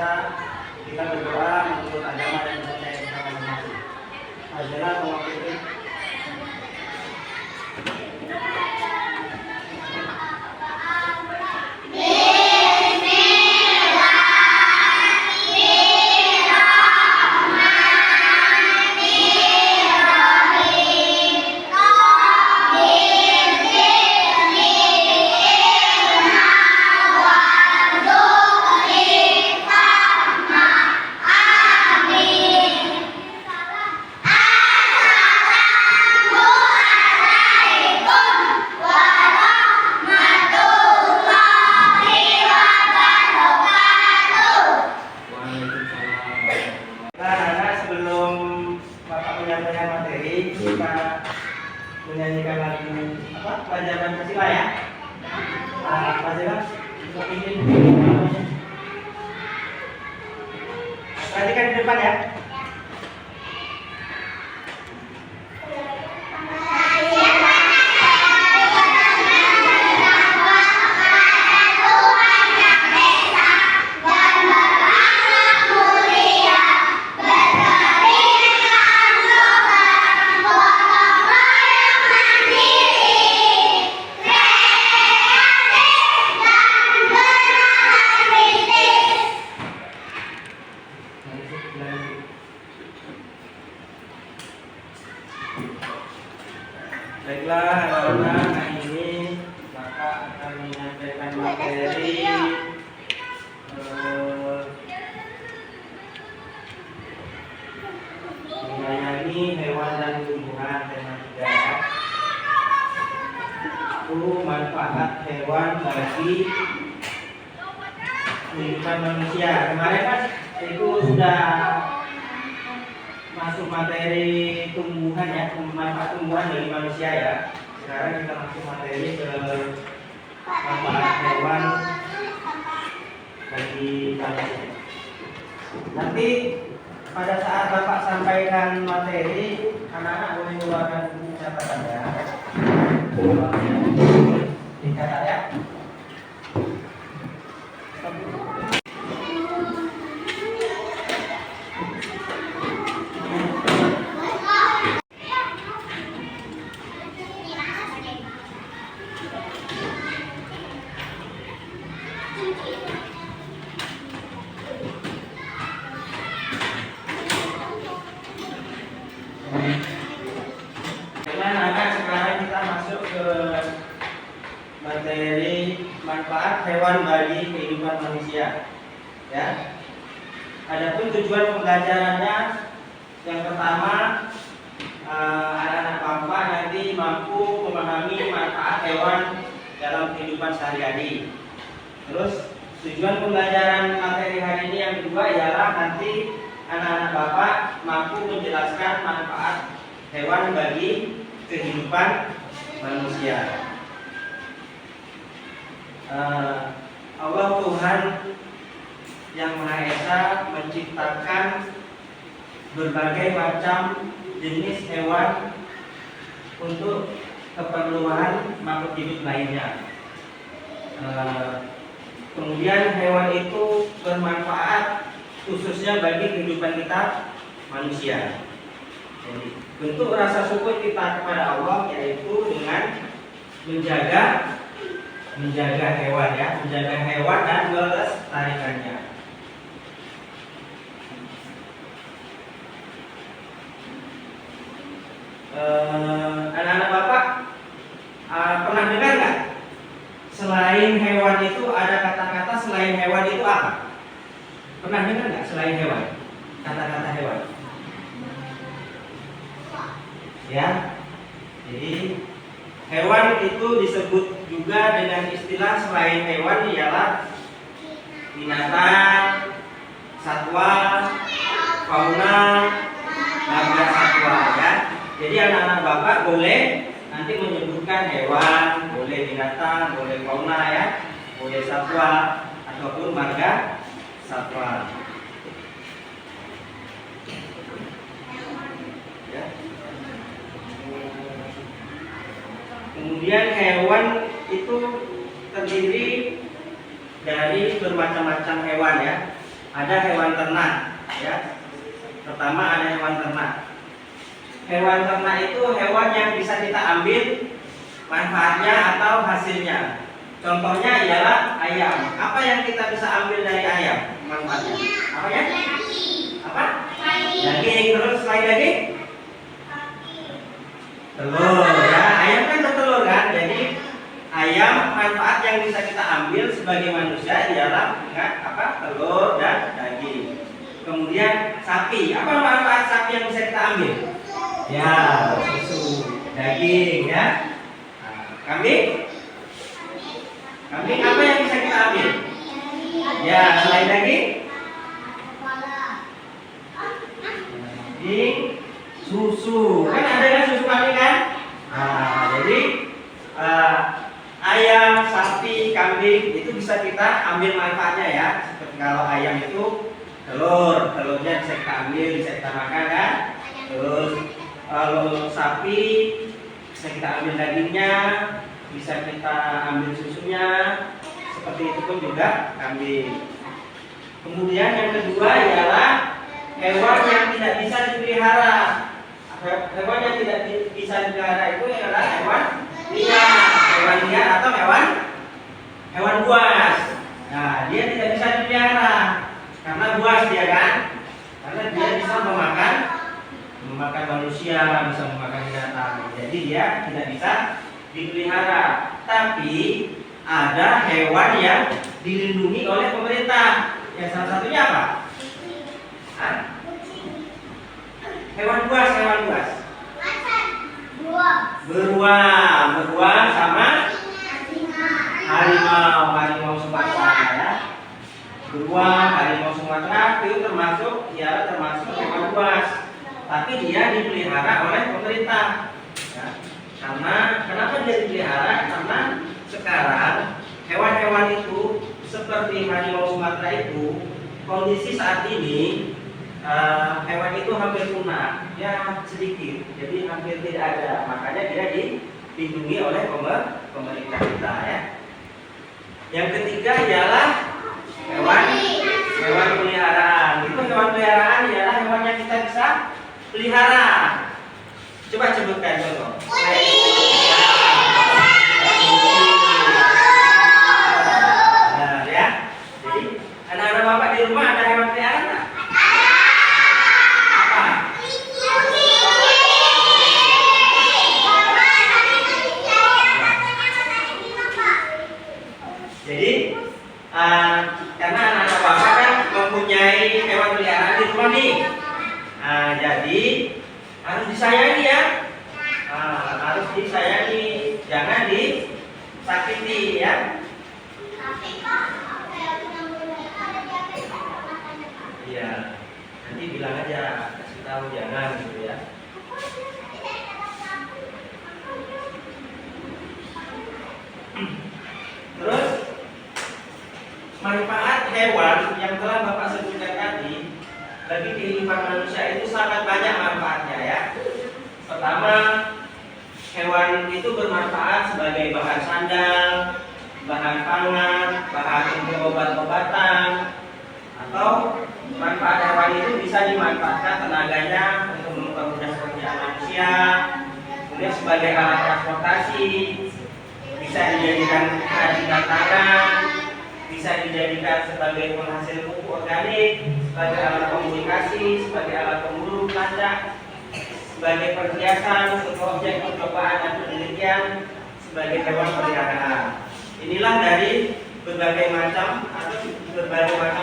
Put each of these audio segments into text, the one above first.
biasa kita berdoa menurut agama dan kepercayaan kita masing-masing. Azza wa jalla. Kita menyanyikan lagu apa? Pelajaran Pancasila ya. Pancasila perhatikan di depan ya. Baiklah, anak-anak, hari ini Bapak akan menyampaikan materi menyayangi hewan dan tumbuhan, tema 3 ya. Itu manfaat hewan bagi kehidupan manusia. Kemarin kan itu sudah masuk materi tumbuhan ya, manfaat tumbuhan bagi manusia ya. Sekarang kita masuk materi ke manfaat hewan bagi manusia. Nanti pada saat Bapak sampaikan materi, anak-anak boleh mengeluarkan buku catatan ya. Dicatat ya. Sekarang kita masuk ke materi manfaat hewan bagi kehidupan manusia. Ya. Adapun tujuan pembelajarannya, yang pertama, anak-anak Bapak nanti mampu memahami manfaat hewan dalam kehidupan sehari-hari. Terus tujuan pembelajaran materi hari ini yang kedua ialah nanti anak-anak Bapak mampu menjelaskan manfaat hewan bagi kehidupan manusia. Allah Tuhan yang Maha Esa menciptakan berbagai macam jenis hewan untuk keperluan makhluk hidup lainnya. Kemudian hewan itu bermanfaat khususnya bagi kehidupan kita manusia. Jadi, bentuk rasa syukur kita kepada Allah yaitu dengan menjaga hewan ya, menjaga hewan dan melestarikannya. Anak-anak Bapak pernah dengar nggak? Selain hewan itu ada kata-kata selain hewan itu apa? Pernah dengar nggak selain hewan? Kata-kata hewan. Ya, jadi hewan itu disebut juga dengan istilah selain hewan ialah binatang, satwa, fauna, marga satwa ya. Jadi anak-anak Bapak boleh nanti menyebutkan hewan, boleh binatang, boleh fauna ya, boleh satwa ataupun marga satwa. Ya. Kemudian hewan itu terdiri dari bermacam-macam hewan ya. ada hewan ternak, ya. Pertama ada hewan ternak. Hewan ternak itu hewan yang bisa kita ambil manfaatnya atau hasilnya. Contohnya ialah ayam. Apa yang kita bisa ambil dari ayam manfaatnya? Apa ya? Apa? Daging. Terus selain daging? Telur, ya. Ayam kan bertelur kan. Jadi ayam manfaat yang bisa kita ambil sebagai manusia ialah apa? Telur dan daging. Kemudian sapi. Apa manfaat sapi yang bisa kita ambil? Ya, susu, daging, ya. Nah, kambing? Kambing apa yang bisa kita ambil? Ya, selain daging? Daging, susu. Kan ada kan susu kambing kan? Nah, jadi ayam, sapi, kambing itu bisa kita ambil manfaatnya ya. Seperti kalau ayam itu telurnya bisa kita ambil, bisa kita makan kan? Terus kalau sapi bisa kita ambil dagingnya, bisa kita ambil susunya. Seperti itu pun juga kambing. Kemudian yang kedua ialah hewan yang tidak bisa dipelihara. Hewan yang tidak bisa dipelihara itu adalah hewan liar atau hewan buas. Nah, dia tidak bisa dipelihara karena buas dia kan, karena dia bisa memakan manusia, bisa memakan binatang. Jadi dia tidak bisa dipelihara. Tapi ada hewan yang dilindungi oleh pemerintah. Yang salah satunya apa? Hah? Hewan buas. Beruang sama harimau Sumatera ya. Beruang, harimau Sumatera itu termasuk hewan buas. Tapi dia dipelihara oleh pemerintah. Ya. Karena kenapa dia dipelihara? Karena sekarang hewan-hewan itu seperti harimau Sumatera itu kondisi saat ini hewan itu hampir punah, ya sedikit, jadi hampir tidak ada. Makanya dia dilindungi oleh pemerintah kita ya. Yang ketiga ialah hewan peliharaan. Itu hewan peliharaan ialah hewan yang kita bisa pelihara. Coba sebutkan contoh. Nah, ya. Jadi anak-anak bapak di rumah ada hewan peliharaan nggak? Apa? Jadi karena anak-anak bapak kan mempunyai hewan peliharaan di rumah nih. Jadi harus disayangi ya. Harus disayangi, jangan disakiti ya. Iya, nanti bilang aja, kasih tahu jangan gitu ya. Terus manfaat hewan yang telah Bapak sebutkan tadi bagi kehidupan manusia itu sangat banyak manfaatnya ya. Pertama, hewan itu bermanfaat sebagai bahan sandal, bahan pangan, bahan untuk obat-obatan, atau manfaat hewan itu bisa dimanfaatkan tenaganya untuk mempermudah pekerjaan manusia, kemudian sebagai alat transportasi, bisa dijadikan kerajinan tangan, bisa dijadikan sebagai penghasil pupuk organik, sebagai alat komunikasi, sebagai alat pemburu pelacak, sebagai perhiasan untuk objek percobaan dan penelitian, sebagai hewan peliharaan. Inilah dari berbagai macam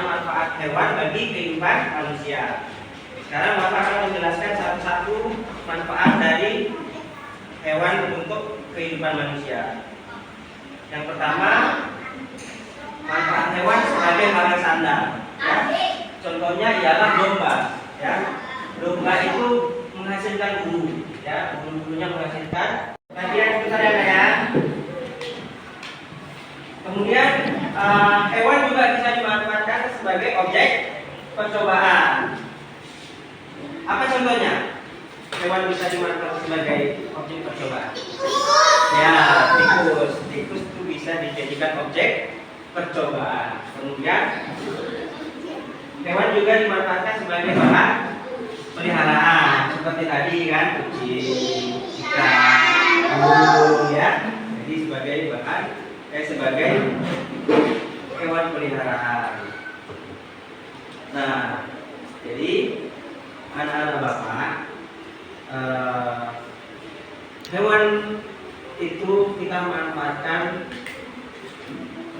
manfaat hewan bagi kehidupan manusia. Sekarang Bapak akan menjelaskan satu-satu manfaat dari hewan untuk kehidupan manusia. Yang pertama, manfaat hewan sebagai barang sandal. Ya. Contohnya ialah domba. Ya. Domba itu menghasilkan bulu, ya, bulu-bulunya menghasilkan bagian besar ya. Kemudian hewan juga bisa dimanfaatkan sebagai objek percobaan. Apa contohnya? Hewan bisa dimanfaatkan sebagai objek percobaan. Ya, tikus itu bisa dijadikan objek percobaan. Kemudian juga dimanfaatkan sebagai bahan peliharaan seperti tadi kan, kucing, ikan, burung ya. Jadi sebagai bahan sebagai hewan peliharaan. Nah, jadi anak-anak Bapak, hewan itu kita manfaatkan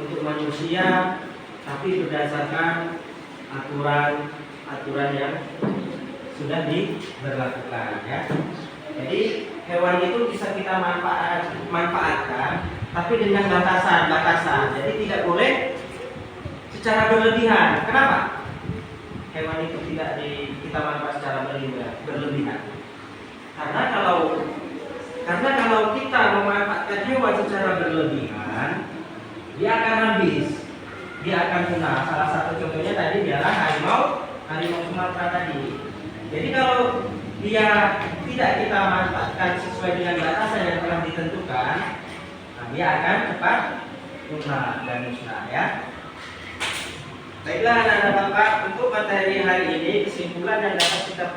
untuk manusia, tapi berdasarkan aturan yang sudah diberlakukan ya. Jadi hewan itu bisa kita manfaatkan, tapi dengan batasan. Jadi tidak boleh secara berlebihan. Kenapa? Hewan itu tidak kita manfaat secara berlebihan. Karena kalau kita memanfaatkan hewan secara berlebihan, dia akan habis, dia akan punah. Salah satu contohnya tadi adalah harimau Sumatera tadi. Jadi kalau dia tidak kita manfaatkan sesuai dengan batasan yang telah ditentukan, nah dia akan cepat punah dan musnah ya. Baiklah anak-anak Bapak, untuk materi hari ini kesimpulan yang dapat kita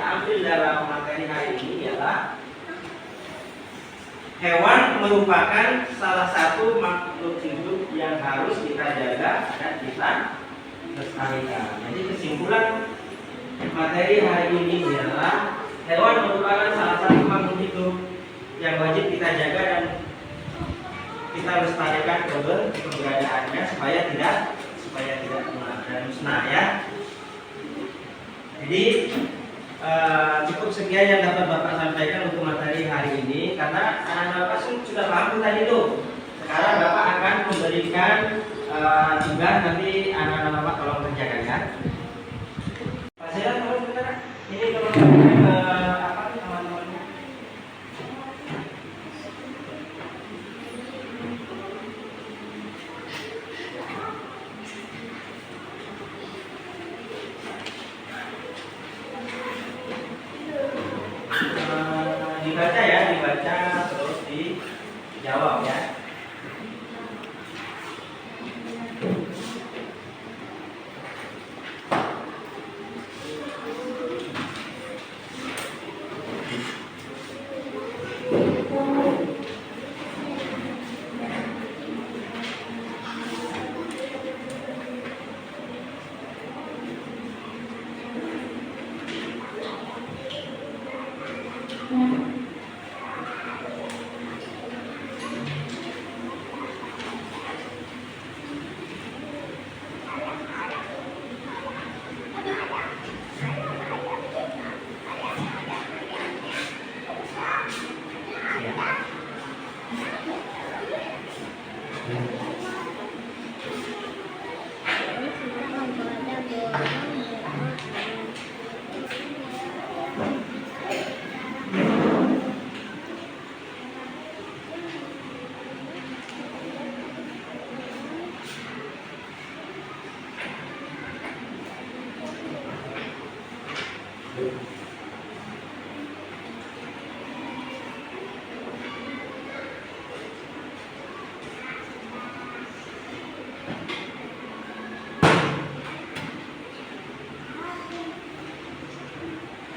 ambil dalam materi hari ini ialah hewan merupakan salah satu makhluk hidup yang harus kita jaga dan kita lestarikan. Jadi kesimpulan materi hari ini adalah hewan merupakan salah satu makhluk hidup yang wajib kita jaga dan kita lestarikan keberadaannya supaya tidak punah dan musnah ya. Jadi cukup sekian yang dapat Bapak sampaikan untuk materi hari ini, karena anak-anak Bapak sudah paham tadi tuh. Sekarang Bapak akan memberikan tugas, nanti anak-anak Bapak tolong kerjakan ya. Pak Zira, tolong sebentar. Ini tolong apa nih teman-temannya? Dibaca terus dijawab ya.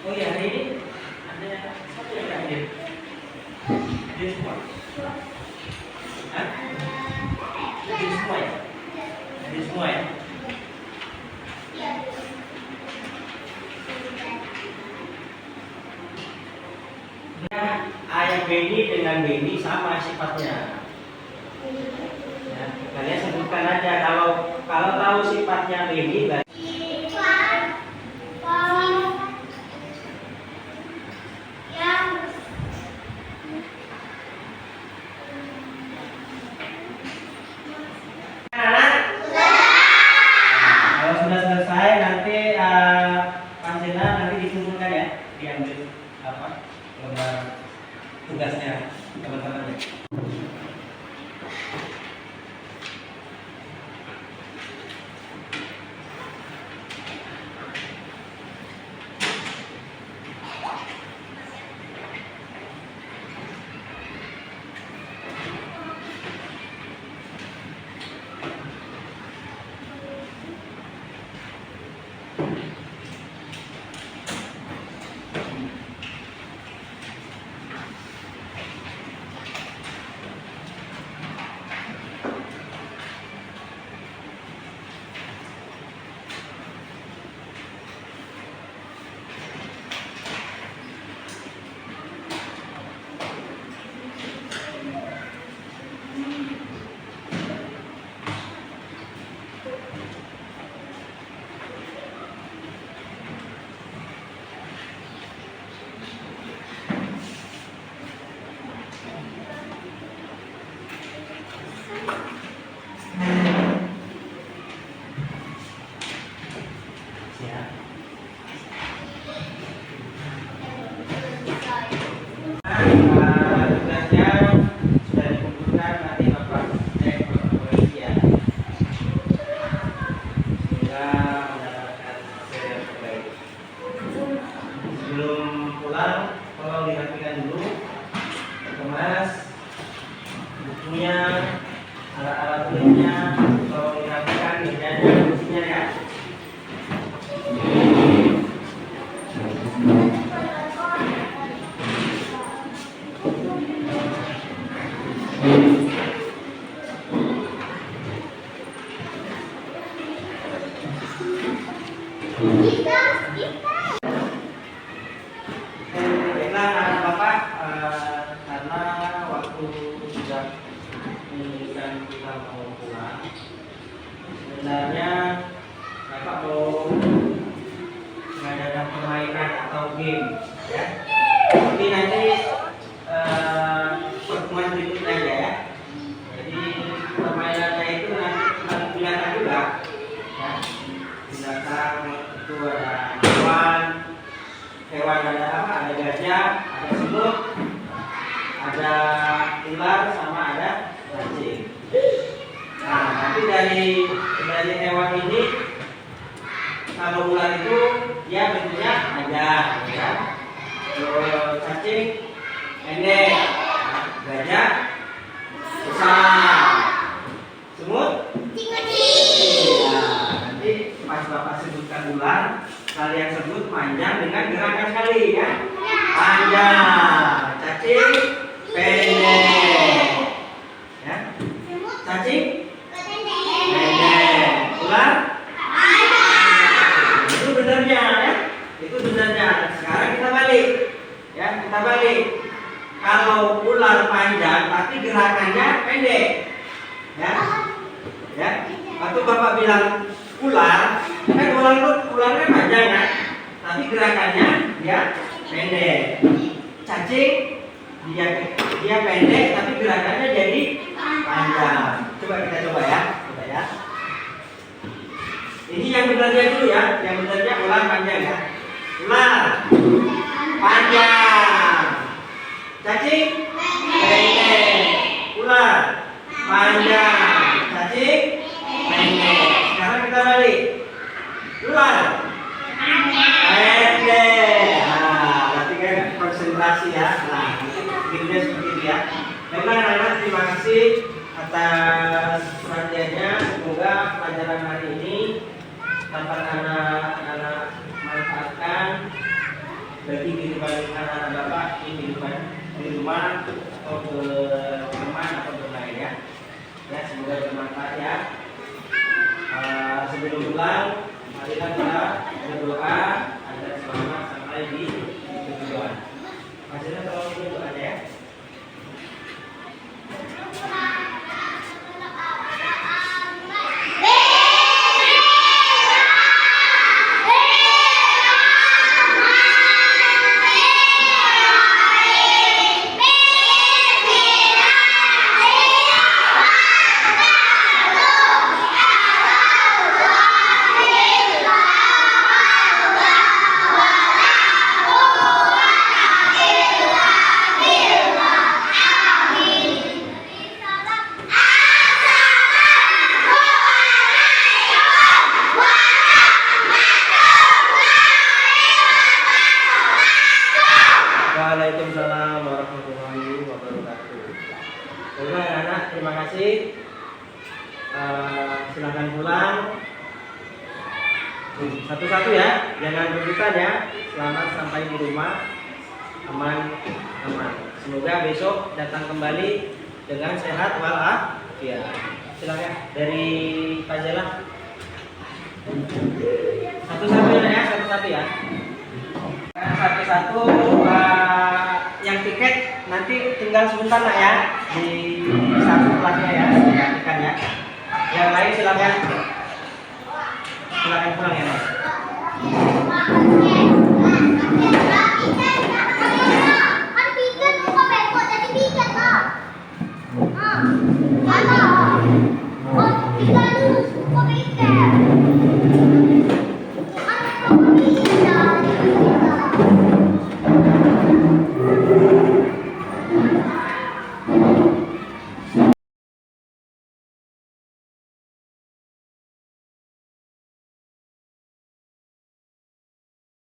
Oh ya, hari ini ada satu yang nggak hadir. Hadir semua? Hah? Hadir semua ya? Hadir semua ya? Ayah Beni dengan Beni sama sifatnya. Ya, kalian sebutkan aja kalau tahu sifatnya Beni. Tugasnya teman-teman. Ya. Tugasnya sudah dikumpulkan, nanti Bapak cek ke polisi ya, sehingga mendapatkan hasil yang terbaik. Sebelum pulang, tolong dirapikan dulu, kemas bukunya, alat-alat tulisnya, tolong dirapikan, meja-meja kursinya ya. Baiklah anak Bapak, karena waktu sudah menunjukkan kita mau pulang, sebenarnya Bapak mau mengadakan permainan atau game ya, tapi nanti pertemuan berikutnya aja ya. Jadi permainannya itu nanti tentang binatang juga ya. Binatang itu ada hewan ada apa? Ada gajah, ada semut, ada ular, sama ada cacing. Nah, nanti dari hewan ini, kalau ular itu dia bentuknya panjang, ya. Kalau cacing pendek, gajah besar, semut nanti pas Bapak sebutkan ular, kalian sebut panjang dengan gerakan sekali ya. Panjang, cacing pendek, ya. Cacing pendek, ular itu benernya ya. Itu benernya. Sekarang kita balik, ya, kita balik. Kalau ular panjang tapi gerakannya pendek, ya, ya. Waktu Bapak bilang ular, kan ularnya panjang kan, tapi gerakannya dia pendek. Cacing dia pendek tapi gerakannya jadi panjang. Coba kita coba ya. Ini yang benarnya dulu ya, yang benarnya ular panjang ya. Ular panjang, cacing pendek, ular panjang, cacing pendek. Sekarang kita balik. Ular pendek. Nah, berarti kan konsentrasi ya. Nah, bikinnya seperti itu ya. Baiklah anak-anak, terima kasih atas perhatiannya. Semoga pelajaran hari ini dapat anak-anak manfaatkan bagi kehidupan anak-anak Bapak di kehidupan di rumah atau berteman atau bermain ya. Ya, semoga bermanfaat ya. Sebelum pulang, marilah kita berdoa agar selamat sampai di tujuan. Hasilnya tolong itu aja ya. Waalaikumsalam warahmatullahi wabarakatuh. Baiklah anak-anak, terima kasih. Silakan pulang. Satu-satu ya, jangan rebutan ya. Selamat sampai di rumah aman. Semoga besok datang kembali dengan sehat walafiat. Silakan dari Pak Jela. Satu-satu ya, satu-satu ya. Satu-satu, yang tiket nanti tinggal sebentar nak ya, di satu kelasnya ya, digantikan ya. Yang lain silakan pulang ya.